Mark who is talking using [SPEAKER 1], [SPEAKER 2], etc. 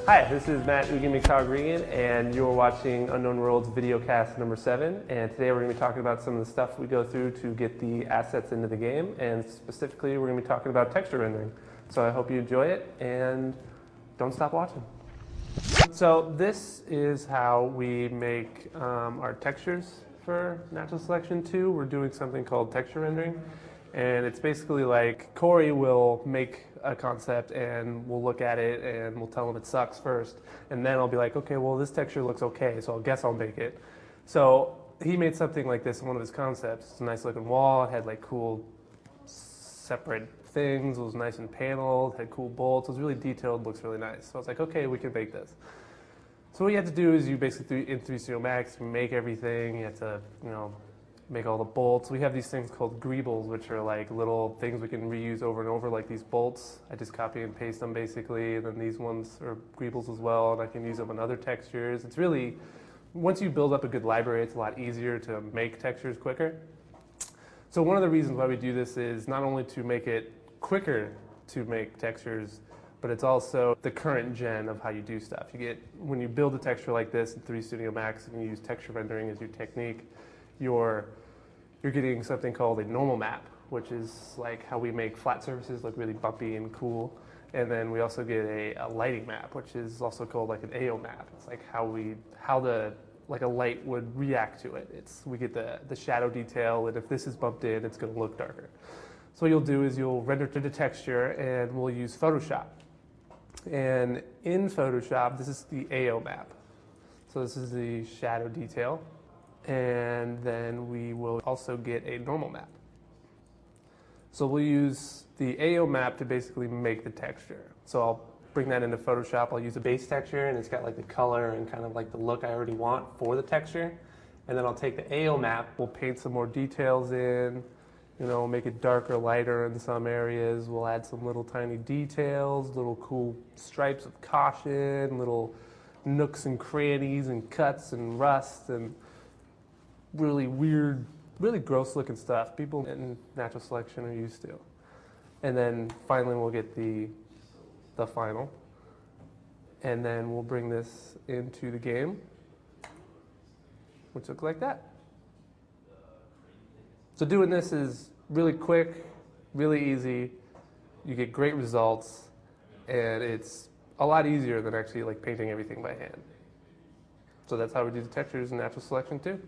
[SPEAKER 1] Hi, this is Matt Regan, and you're watching Unknown Worlds videocast number 7. And today we're going to be talking about some of the stuff we go through to get the assets into the game, and specifically we're going to be talking about texture rendering. So I hope you enjoy it, and don't stop watching. So this is how we make our textures for Natural Selection 2. We're doing something called texture rendering. And it's basically like Corey will make a concept and we'll look at it and we'll tell him it sucks first. And then I'll be like, okay, well this texture looks okay, so I guess I'll make it. So he made something like this in one of his concepts. It's a nice looking wall, it had like cool separate things, it was nice and paneled, had cool bolts, it was really detailed, looks really nice. So I was like, okay, we can make this. So what you have to do is you basically, in 3DO Max, you make everything, you have to, make all the bolts. We have these things called greebles, which are like little things we can reuse over and over, like these bolts. I just copy and paste them basically, and then these ones are greebles as well, and I can use them on other textures. It's really, once you build up a good library, it's a lot easier to make textures quicker. So one of the reasons why we do this is not only to make it quicker to make textures, but it's also the current gen of how you do stuff. You get, when you build a texture like this in 3DO Max and you use texture rendering as your technique, you're getting something called a normal map, which is like how we make flat surfaces look really bumpy and cool. And then we also get a lighting map, which is also called like an AO map. It's like how a light would react to it. We get the shadow detail, and if this is bumped in, it's going to look darker. So what you'll do is you'll render to the texture, and we'll use Photoshop. And in Photoshop, this is the AO map. So this is the shadow detail. And then we will also get a normal map. So we'll use the AO map to basically make the texture. So I'll bring that into Photoshop. I'll use a base texture, and it's got like the color and kind of like the look I already want for the texture. And then I'll take the AO map, we'll paint some more details in, make it darker, lighter in some areas. We'll add some little tiny details, little cool stripes of caution, little nooks and crannies and cuts and rust and really weird, really gross looking stuff people in Natural Selection are used to. And then finally we'll get the final. And then we'll bring this into the game, which looks like that. So doing this is really quick, really easy. You get great results, and it's a lot easier than actually like painting everything by hand. So that's how we do the textures in Natural Selection 2.